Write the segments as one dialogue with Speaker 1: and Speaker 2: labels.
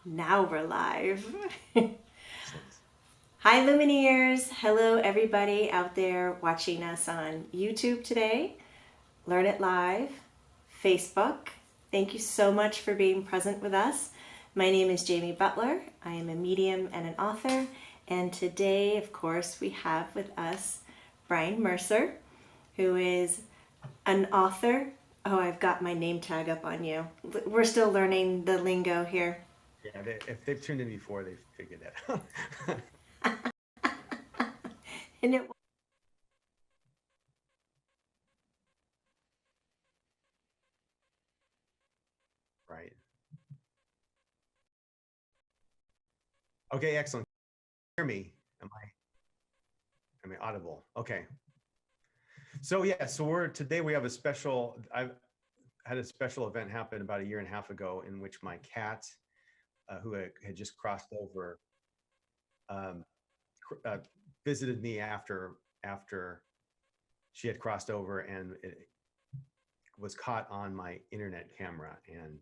Speaker 1: Now we're live.
Speaker 2: Excellent.
Speaker 1: Hi, Lumineers. Hello, everybody out there watching us on YouTube today, Learn It Live, Facebook. Thank you so much for being present with us. My name is Jamie Butler. I am a medium and an author. And today, of course, we have with us Brian Mercer, who is an author. Oh, I've got my name tag up on you. We're still learning the lingo here.
Speaker 2: Yeah, if they've tuned in before, they've figured that out.
Speaker 1: And it
Speaker 2: Right. Okay, excellent. Hear me? Am I audible? Okay. So yeah, so we're today we have a special. I've had a special event happen about a year and a half ago in which my cat, who had just crossed over, um, uh, visited me after she had crossed over, and it was caught on my internet camera. And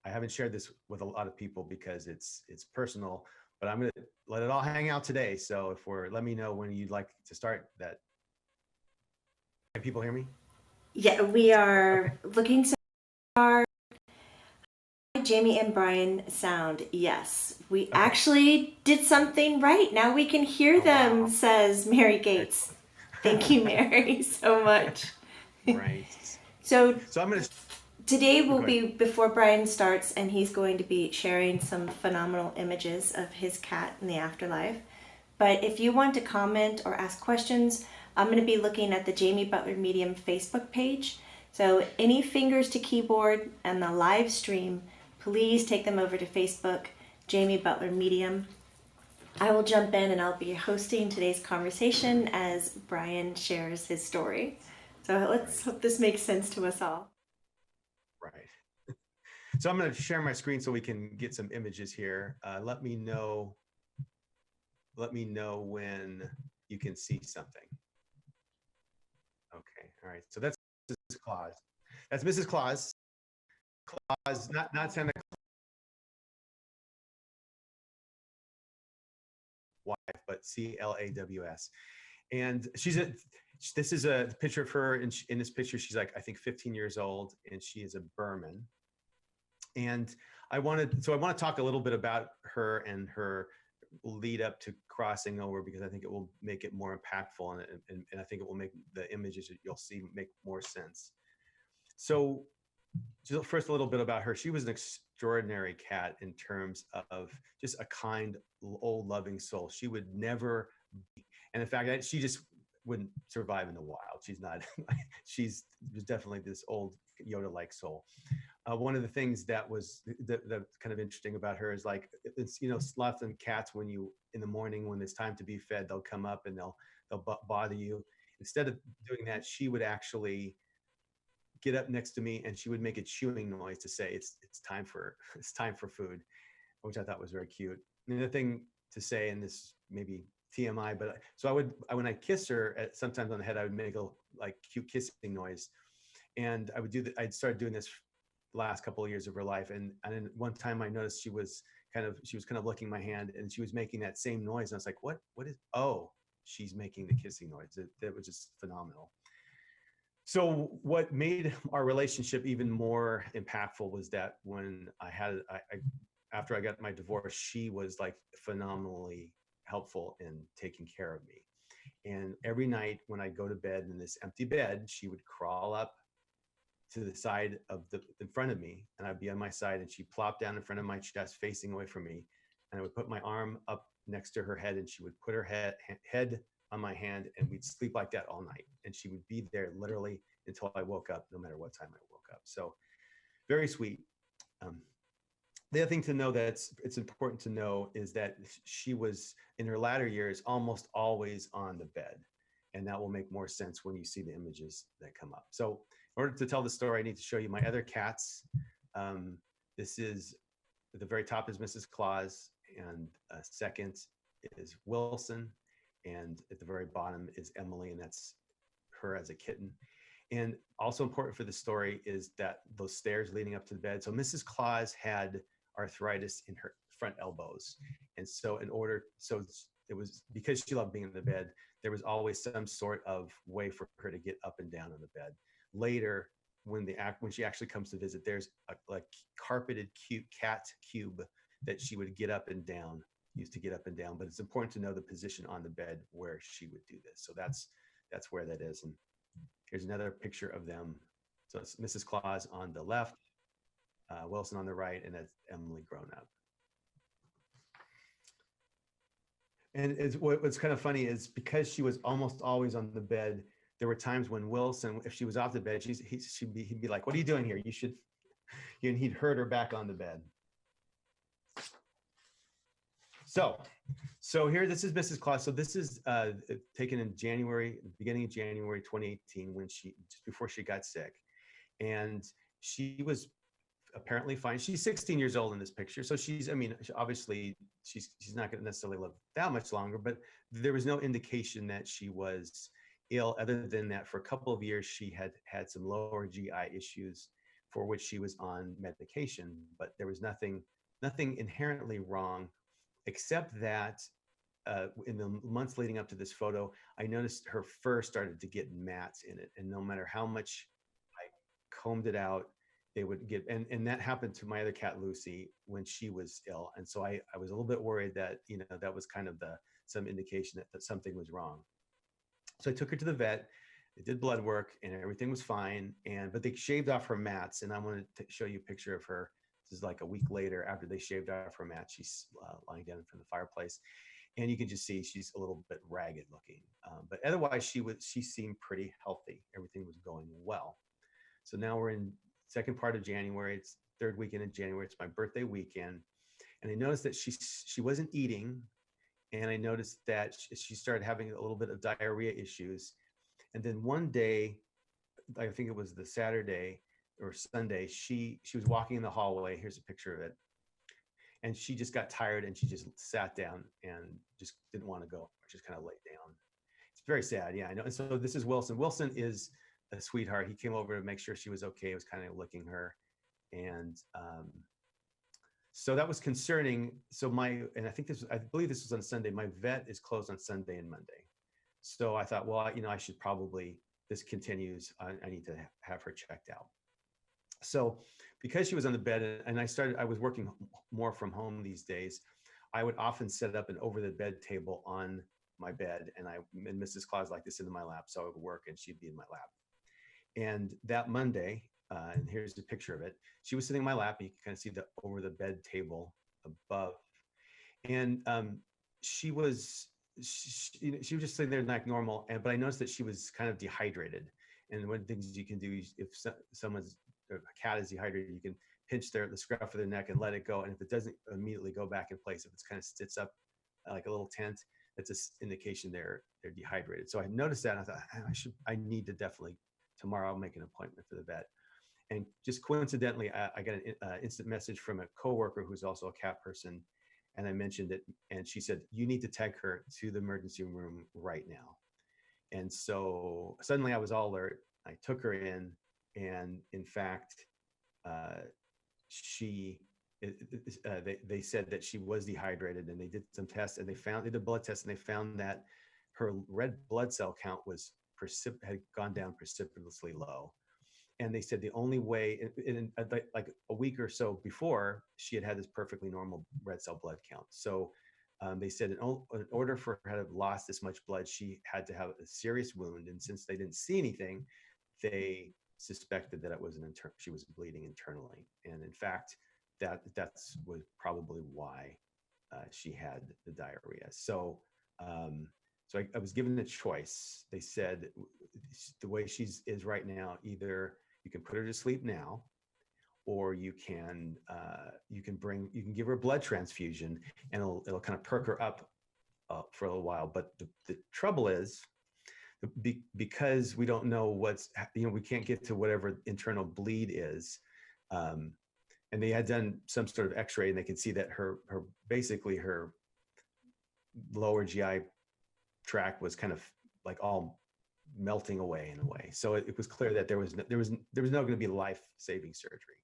Speaker 2: I haven't shared this with a lot of people because it's personal, but I'm gonna let it all hang out today. So let me know when you'd like to start that. Can people hear me?
Speaker 1: Yeah, we
Speaker 2: Okay.
Speaker 1: are looking so far. Jamie and Brian sound. Yes, we
Speaker 2: Okay.
Speaker 1: actually did something right. Now we can hear
Speaker 2: Oh
Speaker 1: them,
Speaker 2: wow.
Speaker 1: says Mary Gates. Thank you,
Speaker 2: Excellent.
Speaker 1: Mary, so much.
Speaker 2: Right.
Speaker 1: So
Speaker 2: So I'm gonna
Speaker 1: today
Speaker 2: oh,
Speaker 1: will
Speaker 2: go ahead.
Speaker 1: be before Brian starts, and he's going to be sharing some phenomenal images of his cat in the afterlife. But if you want to comment or ask questions, I'm going to be looking at the Jamie Butler Medium Facebook page. So any fingers to keyboard and the live stream, please take them over to Facebook, Jamie Butler Medium. I will jump in and I'll be hosting today's conversation as Brian shares his story. So let's
Speaker 2: Right.
Speaker 1: hope this makes sense to us all.
Speaker 2: Right. So I'm gonna share my screen so we can get some images here. Let me know when you can see something. Okay. All right. So that's Mrs. Claus. That's Mrs. Claus. Claus, not Santa wife, but Claws. And this is a picture of her. And in this picture, she's like, I think 15 years old, and she is a Burman. And I want to talk a little bit about her and her lead up to crossing over because I think it will make it more impactful and I think it will make the images that you'll see make more sense. So just first a little bit about her. She was an extraordinary cat in terms of just a kind, old, loving soul. She would never, and in fact, she just wouldn't survive in the wild. She's not. She's definitely this old Yoda-like soul. One of the things that was the kind of interesting about her is like it's lots of cats when you in the morning when it's time to be fed they'll come up and they'll bother you. Instead of doing that, she would actually get up next to me and she would make a chewing noise to say it's time for it's time for food, which I thought was very cute. And the thing to say, and this maybe TMI, but so when I kiss her sometimes on the head, I would make a like cute kissing noise, and I'd started doing this the last couple of years of her life, and then one time I noticed she was kind of licking my hand, and she was making that same noise, and I was like, what is? Oh, she's making the kissing noise. It was just phenomenal. So what made our relationship even more impactful was that when after I got my divorce, she was like phenomenally helpful in taking care of me. And every night when I go to bed in this empty bed, she would crawl up to the side of the in front of me, and I'd be on my side, and she'd plop down in front of my chest, facing away from me, and I would put my arm up next to her head, and she would put her head on my hand, and we'd sleep like that all night, and she would be there literally until I woke up, no matter what time I woke up. So very sweet. Um, the other thing to know that's it's important to know is that she was in her latter years almost always on the bed, and that will make more sense when you see the images that come up. So in order to tell the story, I need to show you my other cats. um, this is at the very top is Mrs. Claus, and second is Wilson, and at the very bottom is Emily, and that's her as a kitten. And also important for the story is that those stairs leading up to the bed. So Mrs. Claus had arthritis in her front elbows. And so it was because she loved being in the bed, there was always some sort of way for her to get up and down on the bed. Later, when she actually comes to visit, there's a like carpeted cat cube that she would get up and down, used to get up and down. But it's important to know the position on the bed where she would do this. So that's where that is. And here's another picture of them. So it's Mrs. Claus on the left, Wilson on the right, and that's Emily grown up. And what's kind of funny is because she was almost always on the bed, there were times when Wilson, if she was off the bed, he'd be like, "What are you doing here? You should," and he'd herd her back on the bed. So here, this is Mrs. Claus. So this is taken in January, beginning of January 2018, just before she got sick, and she was apparently fine. She's 16 years old in this picture, so obviously she's not going to necessarily live that much longer, but there was no indication that she was ill, other than that for a couple of years she had some lower GI issues for which she was on medication, but there was nothing inherently wrong, except that in the months leading up to this photo, I noticed her fur started to get mats in it, and no matter how much I combed it out, they would get, and that happened to my other cat Lucy when she was ill, and so I was a little bit worried that that was kind of some indication that something was wrong. So I took her to the vet. They did blood work and everything was fine, but they shaved off her mats, and I wanted to show you a picture of her. This is like a week later after they shaved off her mats. She's lying down in front of the fireplace, and you can just see she's a little bit ragged looking, but otherwise she seemed pretty healthy. Everything was going well. So now we're in second part of January. It's third weekend in January. It's my birthday weekend. And I noticed that she wasn't eating. And I noticed that she started having a little bit of diarrhea issues. And then one day, I think it was the Saturday or Sunday, she was walking in the hallway. Here's a picture of it. And she just got tired and she just sat down and just didn't want to go. Just kind of laid down. It's very sad. Yeah, I know. And so this is Wilson. Wilson is a sweetheart. He came over to make sure she was okay. He was kind of licking her. And so that was concerning. So I believe this was on Sunday. My vet is closed on Sunday and Monday. So I thought, well, I should probably, this continues. I need to have her checked out. So because she was on the bed and I was working more from home these days, I would often set up an over the bed table on my bed, and Mrs. Claus liked to sit in my lap. So I would work and she'd be in my lap. And that Monday, and here's a picture of it, she was sitting in my lap. You can kind of see the over the bed table above. And she was just sitting there like normal. But I noticed that she was kind of dehydrated. And one of the things you can do is if a cat is dehydrated, you can pinch the scruff of their neck and let it go. And if it doesn't immediately go back in place, if it's kind of sits up like a little tent, that's an indication they're dehydrated. So I noticed that, and I thought I need to definitely tomorrow I'll make an appointment for the vet. And just coincidentally, I got an instant message from a coworker who's also a cat person, and I mentioned it, and she said, "You need to take her to the emergency room right now." And so suddenly I was all alert. I took her in, and in fact, they said that she was dehydrated, and they did some tests, and they did blood tests, and they found that her red blood cell count had gone down precipitously low. And they said the only way, like a week or so before, she had this perfectly normal red cell blood count. So they said in order for her to have lost this much blood, she had to have a serious wound. And since they didn't see anything, they suspected that she was bleeding internally. And in fact, that's was probably why she had the diarrhea. So I was given the choice. They said the way she is right now, either you can put her to sleep now, or you can give her a blood transfusion, and it'll kind of perk her up for a little while. But the trouble is, because we don't know we can't get to whatever internal bleed is. And they had done some sort of X-ray, and they could see that her lower GI tract was kind of like all melting away in a way. So it was clear that there was no going to be life-saving surgery.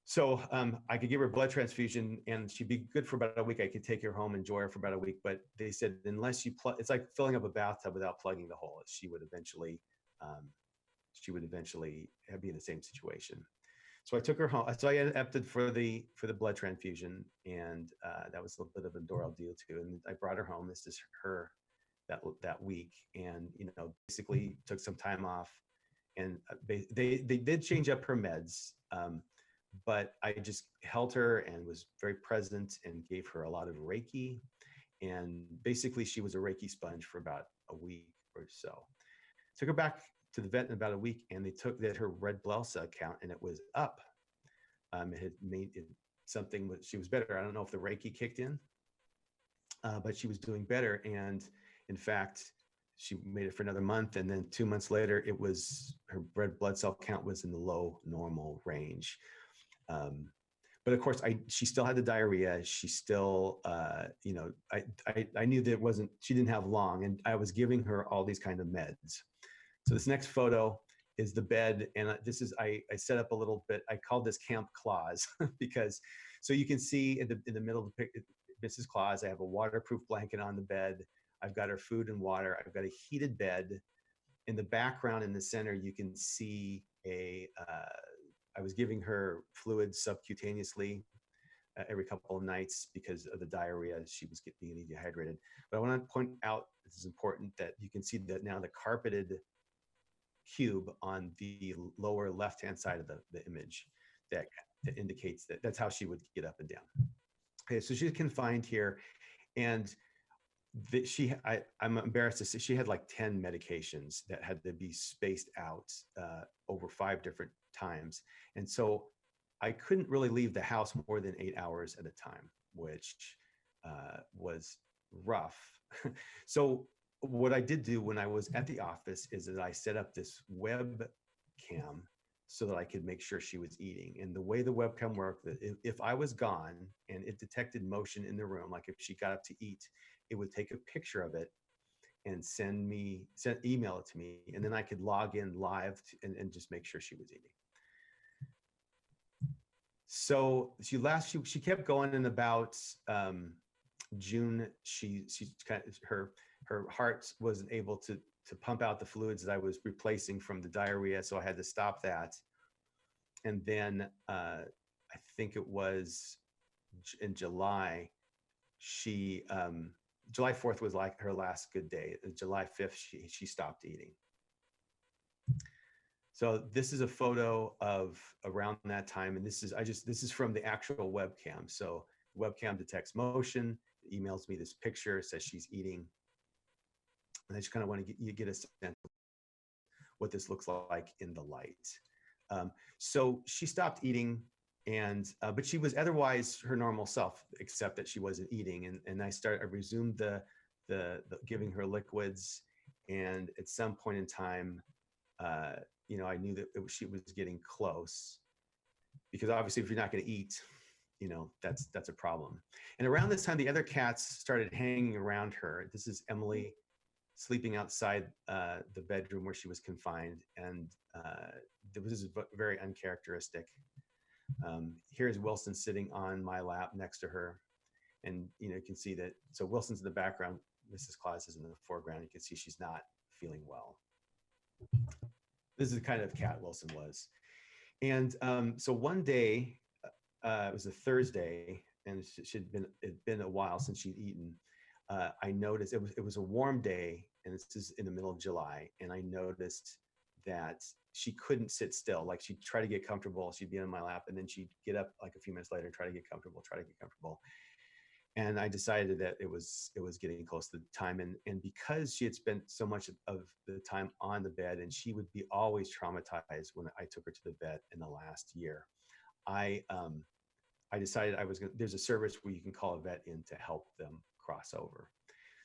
Speaker 2: So I could give her a blood transfusion and she'd be good for about a week. I could take her home, enjoy her for about a week. But they said, unless you plug, it's like filling up a bathtub without plugging the hole. Um, she would eventually be in the same situation. So I took her home. So I opted for the blood transfusion, and that was a little bit of a ordeal too. And I brought her home. This is her that week, and basically took some time off, and they did change up her meds. But I just held her and was very present and gave her a lot of Reiki. And basically, she was a Reiki sponge for about a week or so. Took her back to the vet in about a week, and they took that her red blood cell count, and it was up. It had made it something. She was better. I don't know if the Reiki kicked in, but she was doing better. And in fact, she made it for another month, and then 2 months later, her red blood cell count was in the low normal range. But of course, she still had the diarrhea. She still, I knew that she didn't have long, and I was giving her all these kind of meds. So this next photo is the bed, and I set up a little bit. I called this Camp Claus because, so you can see in the middle of the picture, Mrs. Claus. I have a waterproof blanket on the bed. I've got her food and water. I've got a heated bed. In the background, in the center, you can see I was giving her fluids subcutaneously every couple of nights because of the diarrhea. She was being dehydrated. But I want to point out, this is important, that you can see that now the carpeted cube on the lower left-hand side of the image that indicates that's how she would get up and down. Okay, so she's confined here, and I'm embarrassed to say she had like 10 medications that had to be spaced out over 5 different times. And so I couldn't really leave the house more than 8 hours at a time, which was rough. So what I did do when I was at the office is that I set up this webcam so that I could make sure she was eating. And the way the webcam worked, if I was gone and it detected motion in the room, like if she got up to eat, it would take a picture of it and email it to me. And then I could log in live and just make sure she was eating. So she kept going. In about June, she kind of, her heart wasn't able to pump out the fluids that I was replacing from the diarrhea, so I had to stop that. And then I think it was in July, July 4th was like her last good day. July 5th, she stopped eating. So this is a photo of around that time, and this is from the actual webcam. So the webcam detects motion, emails me this picture, says she's eating, and I just kind of want to get a sense of what this looks like in the light. So she stopped eating, and but she was otherwise her normal self, except that she wasn't eating. And I resumed the giving her liquids, and at some point in time, I knew that she was getting close, because obviously if you're not going to eat, that's a problem. And around this time, the other cats started hanging around her. This is Emily sleeping outside the bedroom where she was confined, and this is very uncharacteristic. Here's Wilson sitting on my lap next to her, and you can see that. So Wilson's in the background, Mrs. Claus is in the foreground. You can see she's not feeling well. This is the kind of cat Wilson was. And so one day, it was a Thursday, and it'd been a while since she'd eaten. I noticed it was a warm day, and this is in the middle of July, and I noticed that she couldn't sit still. Like, she'd try to get comfortable, she'd be on my lap, and then she'd get up like a few minutes later and try to get comfortable. And I decided that it was getting close to the time. And because she had spent so much of the time on the bed, and she would be always traumatized when I took her to the vet in the last year, I decided there's a service where you can call a vet in to help them cross over.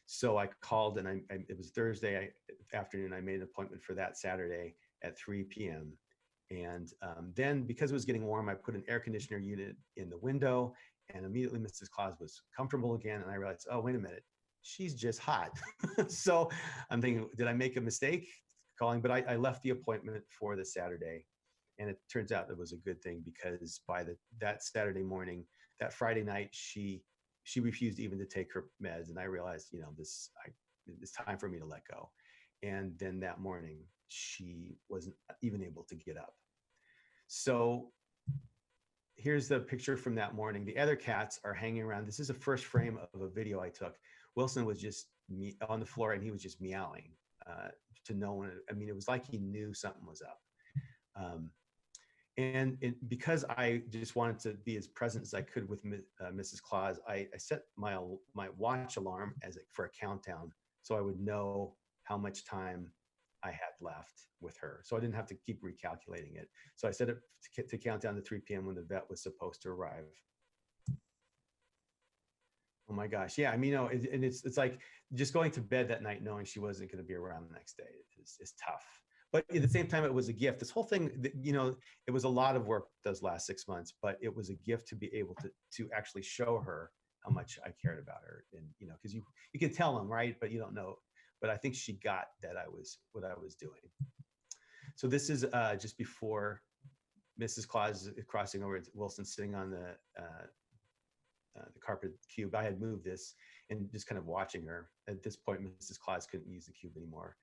Speaker 2: So I called, and it was Thursday afternoon. I made an appointment for that Saturday at 3 p.m. And then, because it was getting warm, I put an air conditioner unit in the window, and immediately Mrs. Claus was comfortable again. And I realized, oh, wait a minute, she's just hot. So I'm thinking, did I make a mistake calling? But I left the appointment for the Saturday, and it turns out it was a good thing, because by that Saturday morning, that Friday night, she refused even to take her meds, and I realized, it's time for me to let go. And then that morning, she wasn't even able to get up. So here's the picture from that morning. The other cats are hanging around. This is a first frame of a video I took. Wilson was just on the floor, and he was just meowing to no one. I mean, it was like he knew something was up. And because I just wanted to be as present as I could with Mrs. Claus, I set my watch alarm for a countdown, so I would know how much time I had left with her. So I didn't have to keep recalculating it. So I set it to count down to 3 p.m. when the vet was supposed to arrive. Oh my gosh. Yeah. I mean, and it's like just going to bed that night knowing she wasn't going to be around the next day is tough. But at the same time, it was a gift. This whole thing, it was a lot of work those last 6 months, but it was a gift to be able to actually show her how much I cared about her. And, because you can tell them, right? But you don't know. But I think she got that what I was doing. So this is just before Mrs. Claus is crossing over. Wilson sitting on the carpet cube. I had moved this and just kind of watching her. At this point, Mrs. Claus couldn't use the cube anymore.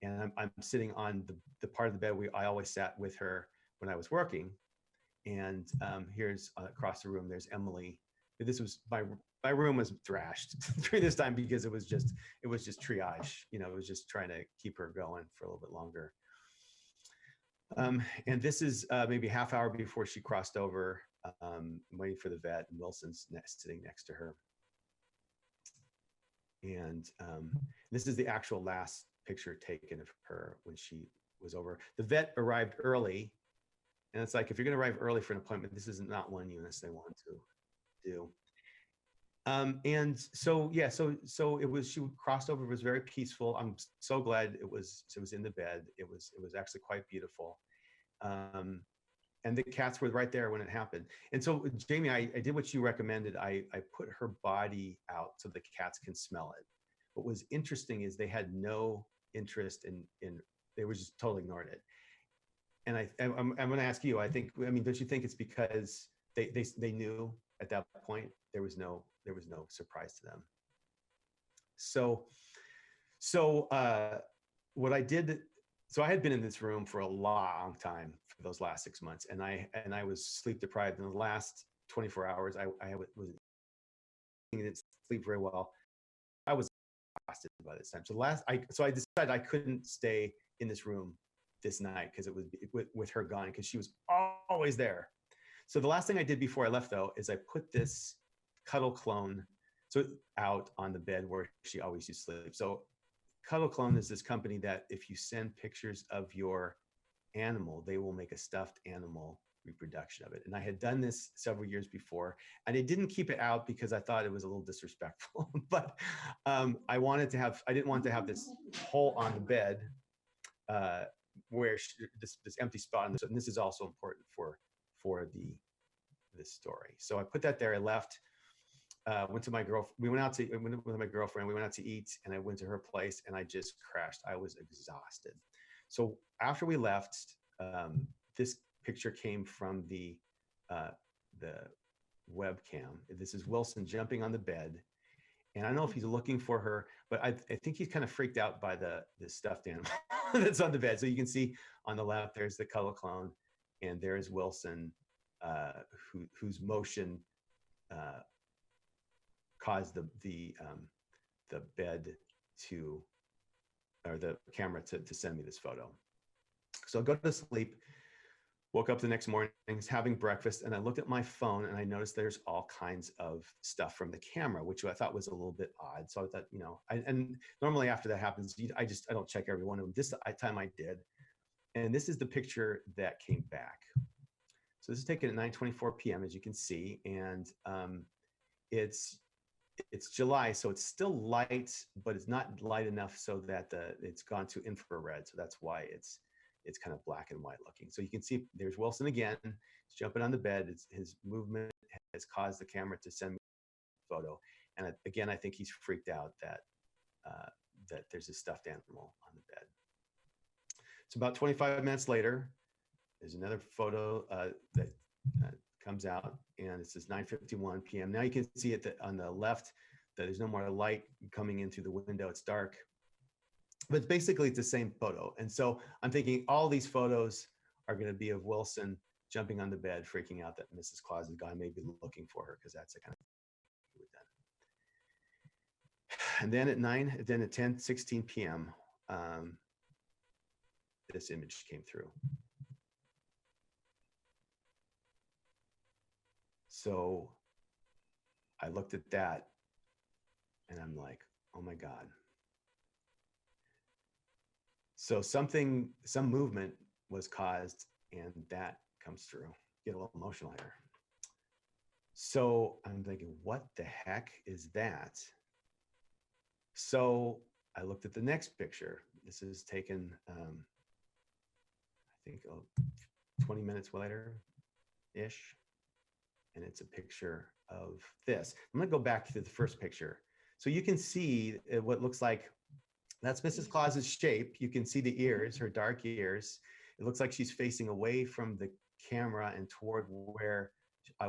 Speaker 2: And I'm sitting on the part of the bed I always sat with her when I was working. And here's across the room, there's Emily. This was my room was thrashed during this time because it was just triage. It was just trying to keep her going for a little bit longer. And this is maybe a half hour before she crossed over, waiting for the vet, and Wilson's sitting next to her. And this is the actual last picture taken of her when she was over. The vet arrived early, and it's like, if you're going to arrive early for an appointment, this is not one you necessarily want to do. And so, yeah, so she crossed over. It was very peaceful. I'm so glad it was in the bed. It was actually quite beautiful. And the cats were right there when it happened. And so, Jamie, I did what you recommended. I put her body out so the cats can smell it. What was interesting is they had no interest in they were just totally ignored it. And I'm going to ask you, don't you think it's because they knew at that point there was no surprise to them? So what I did, so I had been in this room for a long time for those last 6 months, and I was sleep deprived. In the last 24 hours, I didn't sleep very well. I was exhausted by this time. So I decided I couldn't stay in this room this night because it was with her gone, because she was always there. So the last thing I did before I left, though, is I put this Cuddle Clone out on the bed where she always used to sleep. So Cuddle Clone is this company that if you send pictures of your animal, they will make a stuffed animal reproduction of it. And I had done this several years before, and I didn't keep it out because I thought it was a little disrespectful. But I didn't want to have this hole on the bed where this empty spot. And this is also important for this story. So I put that there. I left. Went to my girlfriend. We went with my girlfriend. We went out to eat, and I went to her place, and I just crashed. I was exhausted. So after we left, this picture came from the webcam. This is Wilson jumping on the bed, and I don't know if he's looking for her, but I think he's kind of freaked out by the stuffed animal that's on the bed. So you can see on the left there's the Cuddle Clone, and there's Wilson, whose motion caused the bed or the camera to send me this photo. So I go to sleep, woke up the next morning, having breakfast, and I looked at my phone and I noticed there's all kinds of stuff from the camera, which I thought was a little bit odd. So I thought, and normally after that happens, I don't check every one of them. This time I did. And this is the picture that came back. So this is taken at 9:24 p.m., as you can see, and it's July, so it's still light, but it's not light enough so that it's gone to infrared. So that's why it's kind of black and white looking. So you can see there's Wilson again. He's jumping on the bed. His movement has caused the camera to send me a photo. And again, I think he's freaked out that there's a stuffed animal on the bed. So about 25 minutes later, there's another photo that comes out, and it says 9:51 p.m. Now you can see it on the left that there's no more light coming in through the window. It's dark, but basically it's the same photo. And so I'm thinking all these photos are going to be of Wilson jumping on the bed, freaking out that Mrs. Claus is gone, maybe looking for her, because that's the kind of thing he would done. And then at 10:16 p.m., this image came through. So I looked at that and I'm like, oh my God. So some movement was caused, and that comes through. Get a little emotional here. So I'm thinking, what the heck is that? So I looked at the next picture. This is taken, I think 20 minutes later-ish. And it's a picture of this. I'm gonna go back to the first picture. So you can see what looks like, that's Mrs. Claus's shape. You can see the ears, her dark ears. It looks like she's facing away from the camera and toward where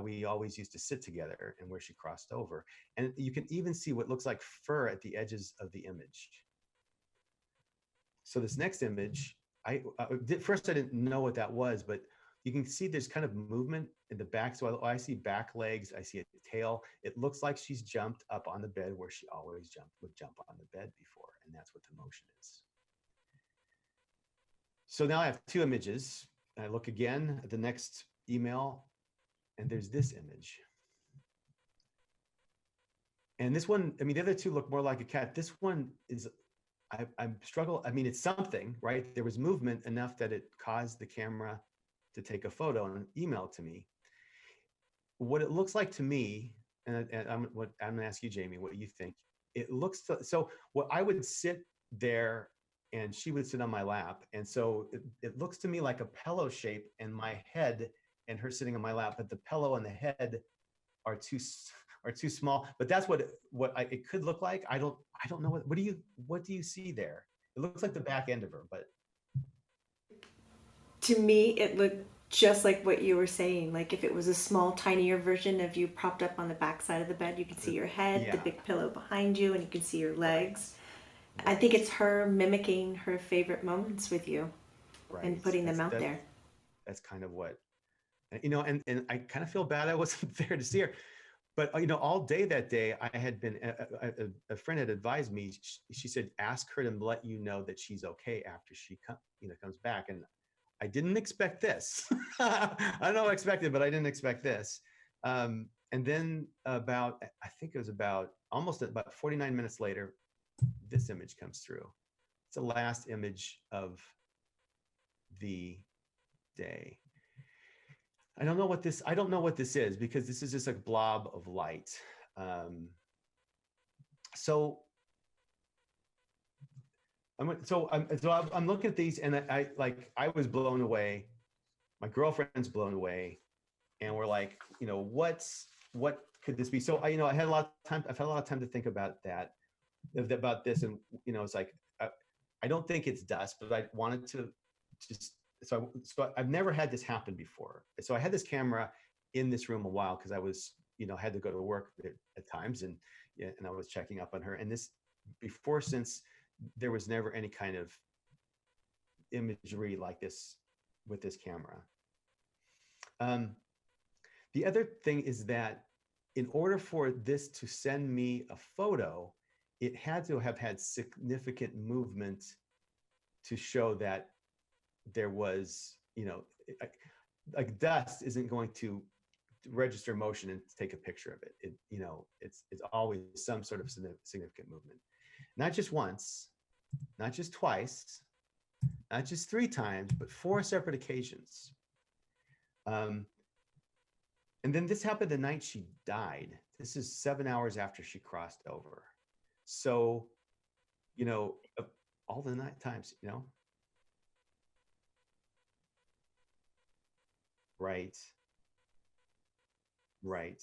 Speaker 2: we always used to sit together and where she crossed over. And you can even see what looks like fur at the edges of the image. So this next image, first I didn't know what that was, but you can see there's kind of movement in the back. So I see back legs, I see a tail. It looks like she's jumped up on the bed where she always would jump on the bed before. And that's what the motion is. So now I have two images. I look again at the next email, and there's this image. And this one, I mean, the other two look more like a cat. This one is, I'm struggle. I mean, it's something, right? There was movement enough that it caused the camera to take a photo and email it to me. What it looks like to me, and I'm gonna ask you, Jamie, what you think. It looks so what I would sit there and she would sit on my lap. And so it looks to me like a pillow shape, and my head and her sitting on my lap, but the pillow and the head are too small. But that's what it could look like. I don't know what do you see there? It looks like the back end of her, but
Speaker 1: To me, it looked just like what you were saying. Like if it was a small, tinier version of you propped up on the back side of the bed, you can see your head,
Speaker 2: yeah,
Speaker 1: the big pillow behind you, and you can see your legs.
Speaker 2: right.
Speaker 1: I think it's her mimicking her favorite moments with you,
Speaker 2: Right.
Speaker 1: And putting them out there.
Speaker 2: That's kind of what, and I kind of feel bad I wasn't there to see her. But all day that day, I had been a friend had advised me. She said, ask her to let you know that she's okay after she comes back. And I didn't expect this. I don't know what I expected, but I didn't expect this. And then I think it was almost about 49 minutes later, this image comes through. It's the last image of the day. I don't know what this is, because this is just a blob of light. So I'm looking at these, and I was blown away. My girlfriend's blown away, and we're like, what could this be? So I had a lot of time. I've had a lot of time to think about this, and it's like I don't think it's dust, but I wanted to just so I've never had this happen before. So I had this camera in this room a while because I was had to go to work at times, and I was checking up on her. And since there was never any kind of imagery like this with this camera. The other thing is that in order for this to send me a photo, it had to have had significant movement to show that there was, like dust isn't going to register motion and take a picture of it. It's always some sort of significant movement. Not just once, not just twice, not just 3 times, but 4 separate occasions. And then this happened the night she died. This is 7 hours after she crossed over. So, all the night times, Right. Right.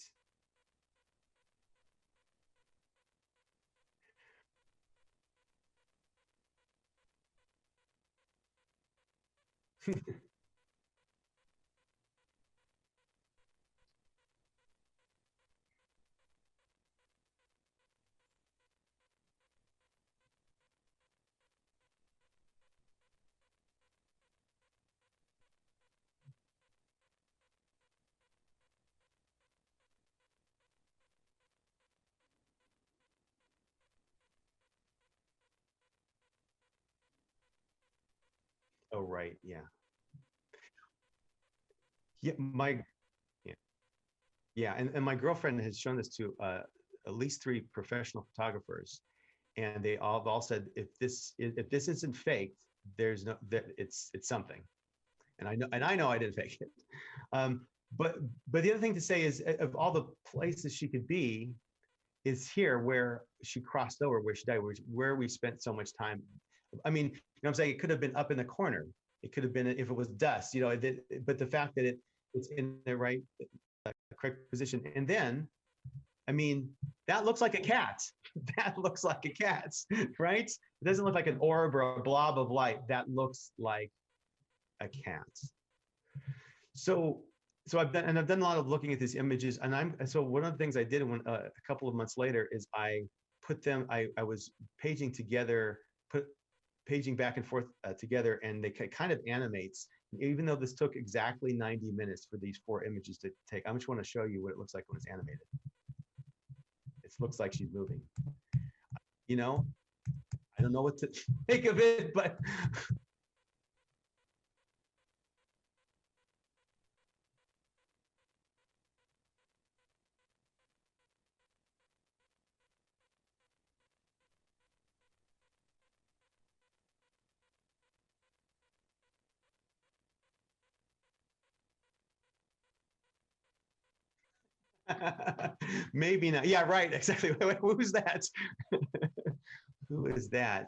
Speaker 2: Oh, right. Yeah. Yeah. Yeah. Yeah. And my girlfriend has shown this to at least three professional photographers, and they all said if this isn't faked, there's no that it's something. And I know I didn't fake it. Um, but the other thing to say is of all the places she could be is here where she crossed over, where she died, where we spent so much time. I mean, you know what I'm saying? It could have been up in the corner. It could have been if it was dust, you know, but the fact that it's in the right correct position. And then, I mean, that looks like a cat. That looks like a cat, right? It doesn't look like an orb or a blob of light. That looks like a cat. So I've done a lot of looking at these images, and so one of the things I did when a couple of months later is I put them. I was paging together, put paging back and forth together, and they kind of animates. Even though this took exactly 90 minutes for these four images to take, I just want to show you what it looks like when it's animated. It looks like she's moving. You know, I don't know what to make of it, but maybe not. Yeah, right. Exactly. Who's that? Who is that?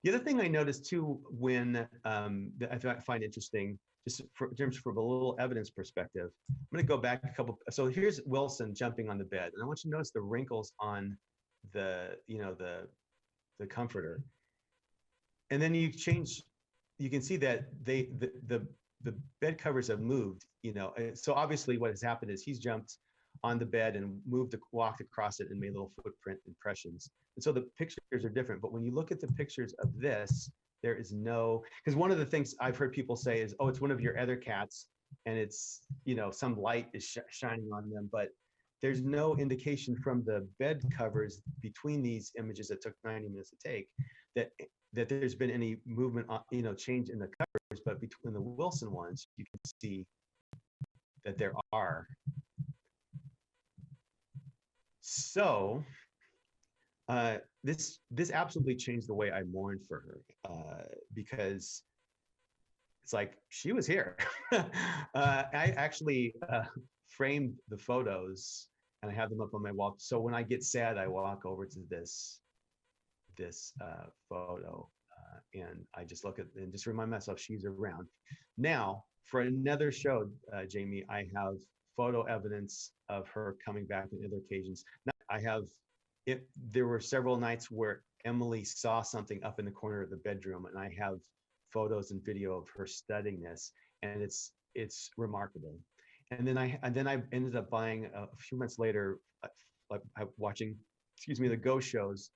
Speaker 2: The other thing I noticed too, when that I find interesting, just in terms from a little evidence perspective, I'm going to go back a couple. So here's Wilson jumping on the bed, and I want you to notice the wrinkles on the comforter, and then you can see that the bed covers have moved, you know. So obviously what has happened is he's jumped on the bed and walked across it and made little footprint impressions. And so the pictures are different. But when you look at the pictures of this, there is no, because one of the things I've heard people say is, oh, it's one of your other cats and it's, you know, some light is shining on them. But there's no indication from the bed covers between these images that took 90 minutes to take that there's been any movement, you know, change in the covers. But between the Wilson ones, you can see that there are. So this absolutely changed the way I mourned for her, because it's like she was here. I actually framed the photos and I have them up on my wall. So when I get sad, I walk over to this photo, and I just look at and just remind myself she's around. Now, for another show, Jamie, I have photo evidence of her coming back on other occasions. Now, I have it. There were several nights where Emily saw something up in the corner of the bedroom, and I have photos and video of her studying this, and it's remarkable. And then I ended up buying a few months later, like watching, excuse me, the ghost shows,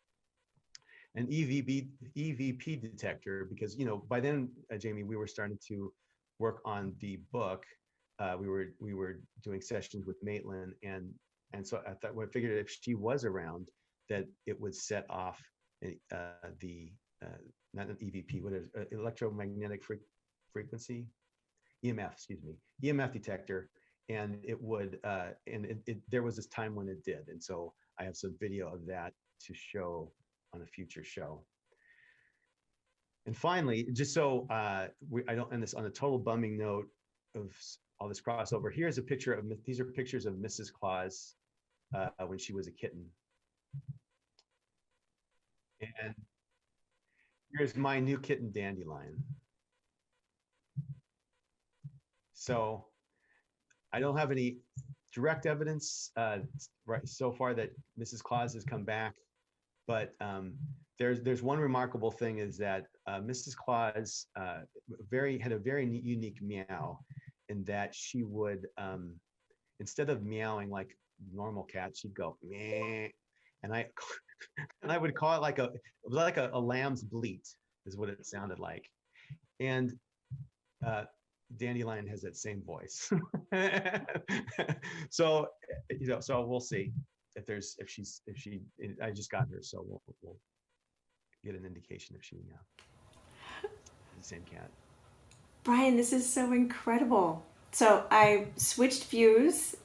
Speaker 2: an EVP detector, because you know by then, Jamie, we were starting to work on the book. We were doing sessions with Maitland, and so I thought, well, I figured if she was around, that it would set off the not an EVP, what is electromagnetic frequency, EMF, excuse me, EMF detector, and it would there was this time when it did, and so I have some video of that to show on a future show. And finally, just so I don't end this on a total bumming note of all this crossover, here's a picture of, these are pictures of Mrs. Claus when she was a kitten. And here's my new kitten, Dandelion. So I don't have any direct evidence right so far that Mrs. Claus has come back, but there's one remarkable thing is that Mrs. Claus had a very unique meow, in that she would instead of meowing like normal cats, she'd go meh, and I and I would call it like a lamb's bleat is what it sounded like, and uh, Dandelion has that same voice. So so we'll see if she. I just got her, so we'll get an indication if she the same cat.
Speaker 1: Brian, this is so incredible. So I switched views,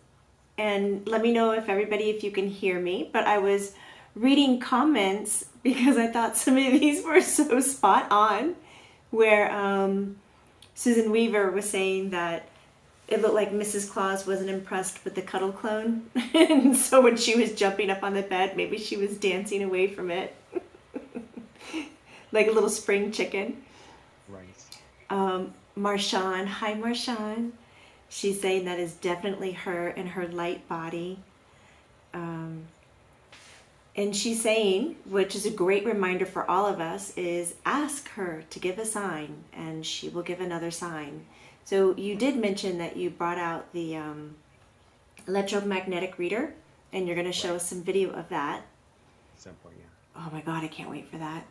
Speaker 1: and let me know if you can hear me, but I was reading comments because I thought some of these were so spot on, where Susan Weaver was saying that it looked like Mrs. Claus wasn't impressed with the cuddle clone. And so when she was jumping up on the bed, maybe she was dancing away from it like a little spring chicken.
Speaker 2: Right.
Speaker 1: Marshawn, hi Marshawn. She's saying that is definitely her and her light body. And she's saying, which is a great reminder for all of us, is ask her to give a sign and she will give another sign. So you did mention that you brought out the electromagnetic reader, and you're going to show us some video of that.
Speaker 2: Simple, yeah.
Speaker 1: Oh my God, I can't wait for that.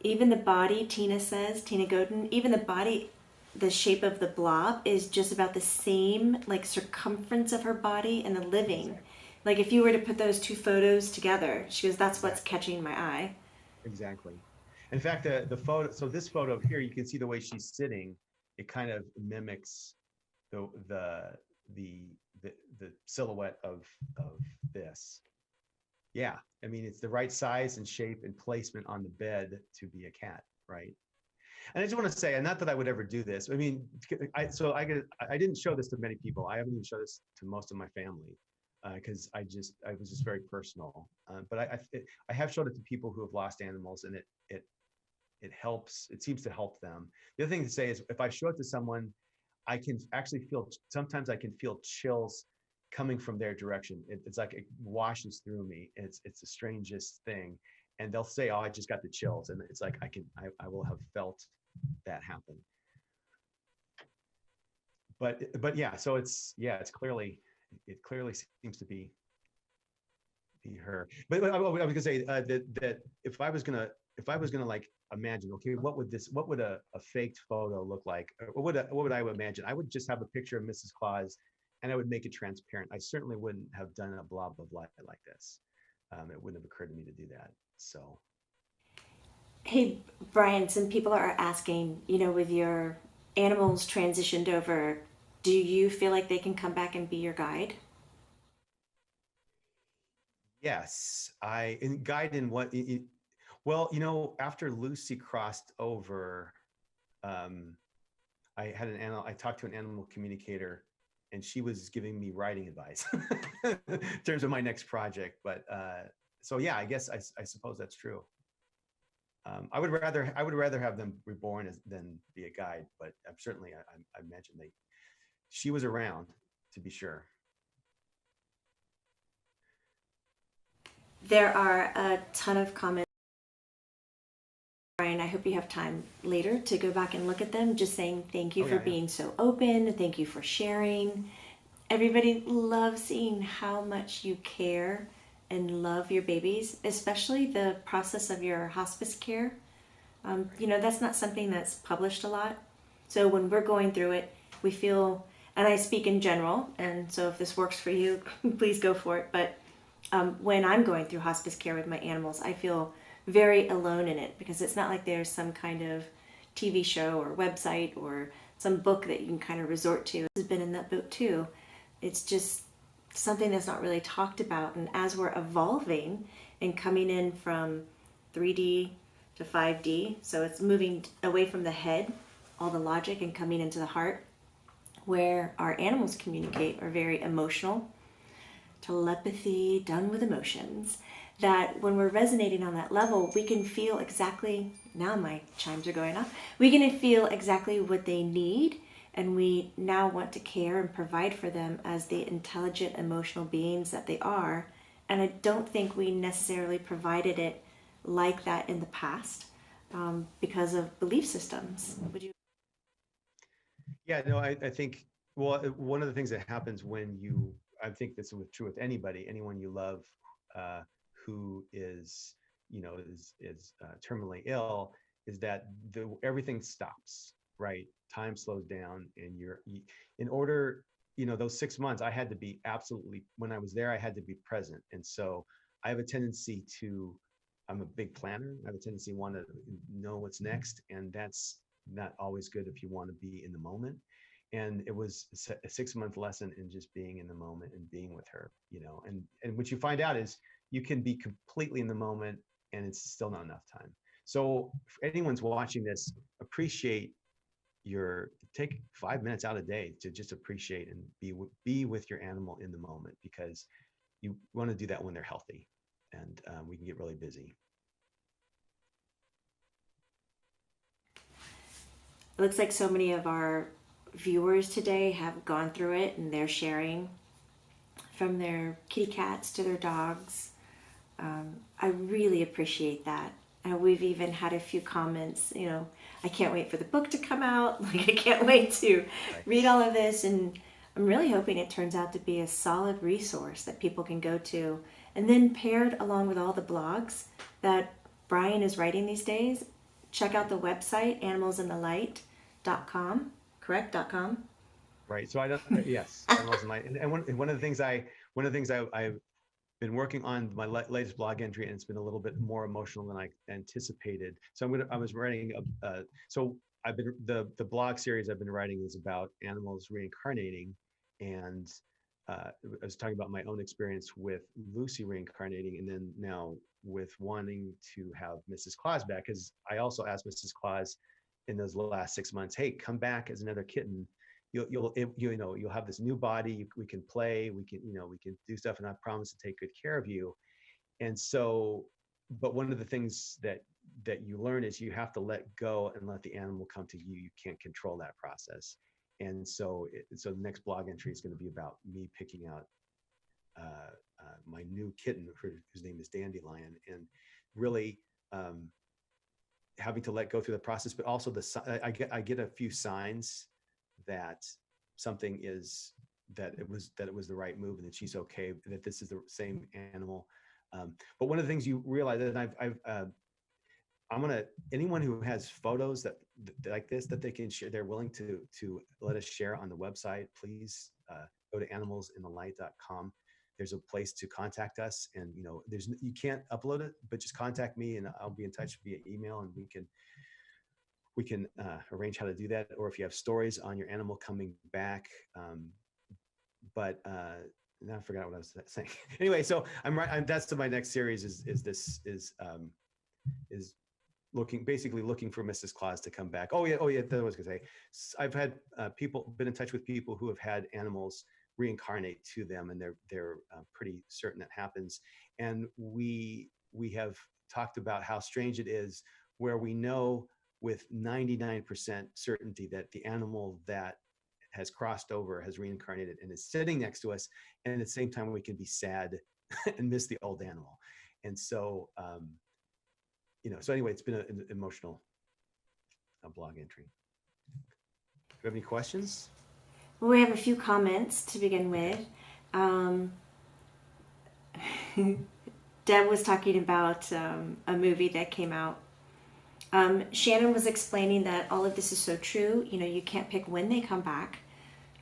Speaker 1: Even the body, Tina Godin, even the body, the shape of the blob is just about the same, like circumference of her body and the living.
Speaker 2: Exactly.
Speaker 1: Like if you were to put those two photos together, she goes, that's what's catching my eye.
Speaker 2: Exactly. In fact, the photo. So this photo here, you can see the way she's sitting. It kind of mimics the silhouette of this. Yeah, I mean, it's the right size and shape and placement on the bed to be a cat, right? And I just want to say, and not that I would ever do this. I mean, I didn't show this to many people. I haven't even showed this to most of my family because I was just very personal. But I have showed it to people who have lost animals, and it helps. It seems to help them. The other thing to say is, if I show it to someone, I can actually feel. Sometimes I can feel chills coming from their direction. It's like it washes through me. It's the strangest thing, and they'll say, "Oh, I just got the chills," and it's like I will have felt that happen. But yeah, so it's clearly seems to be her. But I was gonna say that if I was gonna like imagine, okay, what would a faked photo look like? What would I imagine? I would just have a picture of Mrs. Claus, and I would make it transparent. I certainly wouldn't have done a blob of light like this. It wouldn't have occurred to me to do that. So,
Speaker 1: Hey, Brian, some people are asking, with your animals transitioned over, do you feel like they can come back and be your guide?
Speaker 2: yes, guide in what? Well, after Lucy crossed over, I talked to an animal communicator, and she was giving me writing advice in terms of my next project. But so yeah, I guess I suppose that's true. I would rather have them reborn than be a guide, but I'm certainly I imagine she was around to be sure.
Speaker 1: There are a ton of comments. Brian, I hope you have time later to go back and look at them. Just saying thank you for being so open. Thank you for sharing. Everybody loves seeing how much you care and love your babies, especially the process of your hospice care. That's not something that's published a lot. So when we're going through it, we feel, and I speak in general, and so if this works for you, please go for it. But when I'm going through hospice care with my animals, I feel very alone in it because it's not like there's some kind of TV show or website or some book that you can kind of resort to. Has been in that boat too. It's just something that's not really talked about. And as we're evolving and coming in from 3D to 5D, so it's moving away from the head, all the logic, and coming into the heart, where our animals communicate are very emotional, telepathy done with emotions, that when we're resonating on that level, we can feel exactly, now my chimes are going off, we can feel exactly what they need, and we now want to care and provide for them as the intelligent, emotional beings that they are, And I don't think we necessarily provided it like that in the past, because of belief systems. Would you?
Speaker 2: Yeah, no, I think, well, one of the things that happens when you, I think this is true with anybody, anyone you love, uh, who is, terminally ill, is that everything stops, right? Time slows down, and in order, those 6 months, I had to be absolutely, when I was there, I had to be present. And so I have a tendency to, I'm a big planner. I have a tendency to want to know what's next. And that's not always good if you want to be in the moment. And it was a 6 month lesson in just being in the moment and being with her, and what you find out is you can be completely in the moment and it's still not enough time. So if anyone's watching this, appreciate take 5 minutes out a day to just appreciate and be with your animal in the moment, because you want to do that when they're healthy, and we can get really busy.
Speaker 1: It looks like so many of our viewers today have gone through it, and they're sharing from their kitty cats to their dogs. I really appreciate that. We've even had a few comments, I can't wait for the book to come out. Like, I can't wait to read all of this. And I'm really hoping it turns out to be a solid resource that people can go to. And then paired along with all the blogs that Brian is writing these days, check out the website, animalsinthelight.com, correct? .com?
Speaker 2: Right. So I don't, yes, animals in light. And one of the things I've been working on my latest blog entry, and it's been a little bit more emotional than I anticipated. So I was writing, so I've been, the blog series I've been writing is about animals reincarnating. And I was talking about my own experience with Lucy reincarnating, and then now with wanting to have Mrs. Claus back, because I also asked Mrs. Claus in those last 6 months, hey, come back as another kitten. You'll have this new body. We can play. We can do stuff, and I promise to take good care of you. And so, but one of the things that you learn is you have to let go and let the animal come to you. You can't control that process. And so, so the next blog entry is going to be about me picking out my new kitten, whose name is Dandelion, and really having to let go through the process. But also I get a few signs that something is, that it was the right move, and that she's okay, that this is the same animal. But one of the things you realize, and I'm gonna, anyone who has photos that like this that they can share, they're willing to let us share on the website, please go to animalsinthelight.com. There's a place to contact us, and you can't upload it, but just contact me and I'll be in touch via email, and we can arrange how to do that. Or if you have stories on your animal coming back. But now I forgot what I was saying. Anyway, so that's my next series is basically looking for Mrs. Claus to come back. Oh yeah, that was gonna say. I've had been in touch with people who have had animals reincarnate to them, and they're pretty certain that happens. And we have talked about how strange it is, where we know with 99% certainty that the animal that has crossed over has reincarnated and is sitting next to us, and at the same time we can be sad and miss the old animal. And so so anyway, it's been an emotional blog entry. Do you have any questions?
Speaker 1: Well, we have a few comments to begin with. Deb was talking about a movie that came out. Shannon was explaining that all of this is so true. You can't pick when they come back,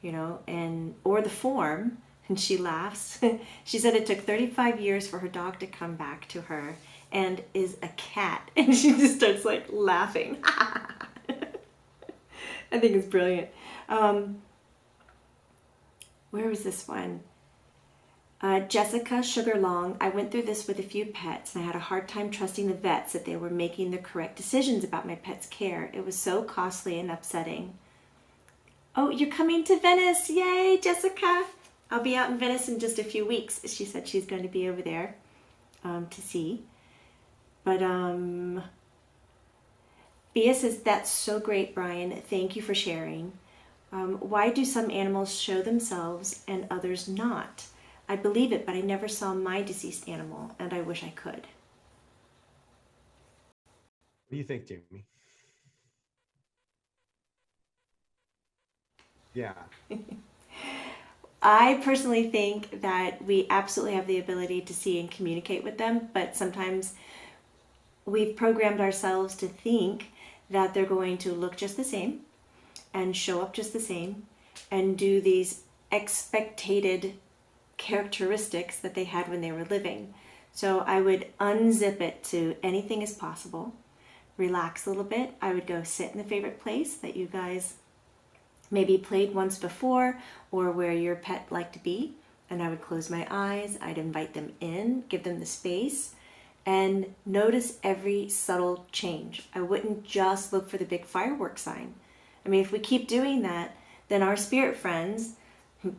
Speaker 1: or the form. And she laughs. She said it took 35 years for her dog to come back to her, and is a cat. And she just starts like laughing. I think it's brilliant. Where was this one? Jessica Sugarlong, I went through this with a few pets, and I had a hard time trusting the vets that they were making the correct decisions about my pet's care. It was so costly and upsetting. Oh, you're coming to Venice. Yay, Jessica. I'll be out in Venice in just a few weeks. She said she's going to be over there to see. But Bia says, that's so great, Brian. Thank you for sharing. Why do some animals show themselves and others not? I believe it, but I never saw my deceased animal, and I wish I could.
Speaker 2: What do you think, Jamie? Yeah.
Speaker 1: I personally think that we absolutely have the ability to see and communicate with them, but sometimes we've programmed ourselves to think that they're going to look just the same and show up just the same and do these expected characteristics that they had when they were living. So I would unzip it to anything is possible, relax a little bit. I would go sit in the favorite place that you guys maybe played once before or where your pet liked to be. And I would close my eyes. I'd invite them in, give them the space, and notice every subtle change. I wouldn't just look for the big fireworks sign. I mean, if we keep doing that, then our spirit friends,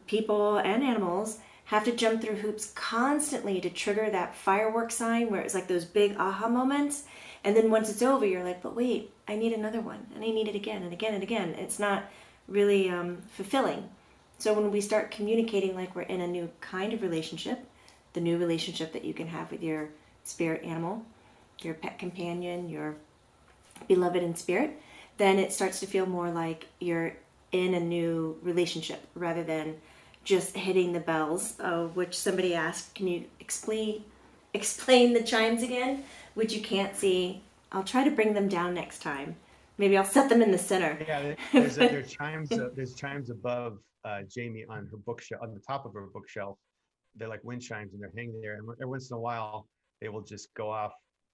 Speaker 1: people and animals, have to jump through hoops constantly to trigger that fireworks sign where it's like those big aha moments. And then once it's over, you're like, but wait, I need another one. And I need it again and again and again. It's not really fulfilling. So when we start communicating like we're in a new kind of relationship, the new relationship that you can have with your spirit animal, your pet companion, your beloved in spirit, then it starts to feel more like you're in a new relationship rather than just hitting the bells, which somebody asked, can you explain the chimes again? Which you can't see. I'll try to bring them down next time. Maybe I'll set them in the center.
Speaker 2: Yeah, there's chimes above Jamie on her bookshelf, on the top of her bookshelf. They're like wind chimes, and they're hanging there. And every once in a while, they will just go off,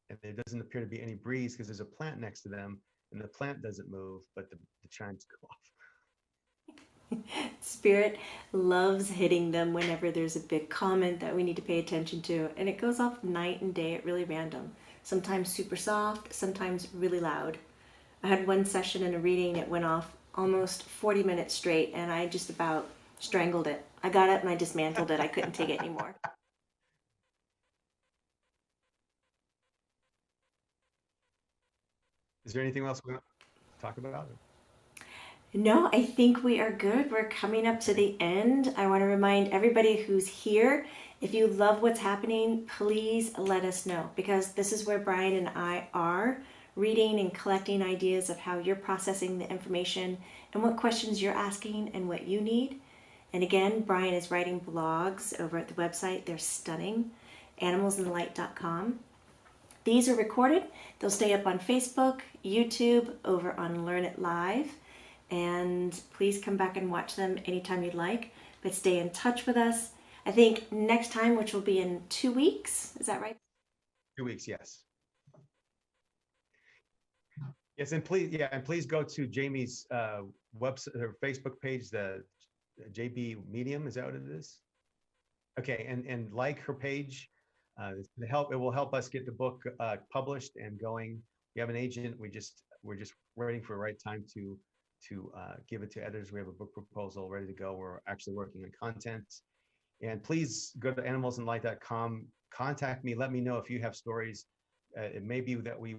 Speaker 2: and there doesn't appear to be any breeze because there's a plant next to them, and the plant doesn't move, but the chimes go off.
Speaker 1: Spirit loves hitting them whenever there's a big comment that we need to pay attention to, and it goes off night and day at really random. Sometimes super soft, sometimes really loud. I had one session in a reading, it went off almost 40 minutes straight, and I just about strangled it. I got up and I dismantled it. I couldn't take it anymore.
Speaker 2: Is there anything else we want to talk about?
Speaker 1: No, I think we are good. We're coming up to
Speaker 2: Okay.
Speaker 1: the end. I want to remind everybody who's here, if you love what's happening, please let us know, because this is where Brian and I are reading and collecting ideas of how you're processing the information and what questions you're asking and what you need. And again, Brian is writing blogs over at the website. They're stunning. animalsinthelight.com. These are recorded. They'll stay up on Facebook, YouTube, over on Learn It Live. And please come back and watch them anytime you'd like. But stay in touch with us. I think next time, which will be in 2 weeks, is that right?
Speaker 2: 2 weeks, yes. Yes, and please, yeah, and please go to Jamie's website, her Facebook page, the JB Medium. Is that what it is? Okay, and like her page. It will help us get the book published and going. We have an agent. We're just waiting for the right time to give it to editors. We have a book proposal ready to go. We're actually working on content. And please go to animalsandlight.com. Contact me. Let me know if you have stories. It may be that we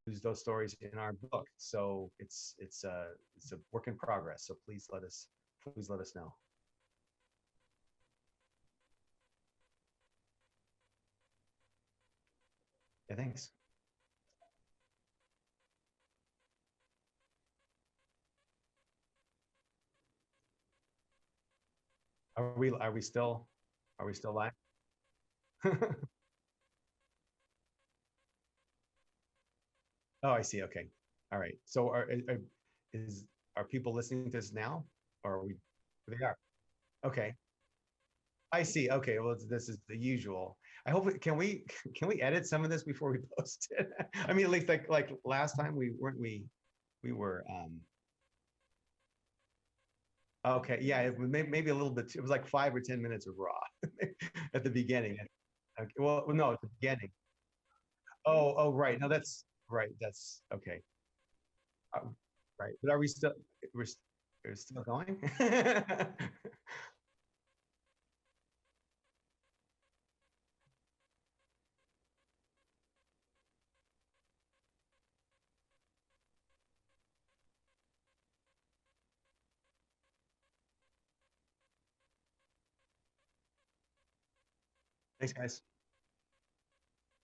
Speaker 2: use those stories in our book. So it's a work in progress. So please let us know. Yeah, thanks. Are we still live? Oh, I see. Okay. All right. So is are people listening to this now, or are we? They are. Okay. I see. Okay. Well, this is the usual. I hope can we edit some of this before we post it? I mean, at least like last time we were okay. Yeah, it was maybe a little bit. It was like 5 or 10 minutes of raw at the beginning. Okay, well, no, at the beginning. Oh, right. No, that's right. That's okay. Uh, right. But are we still? We're, we're still going. Thanks, guys.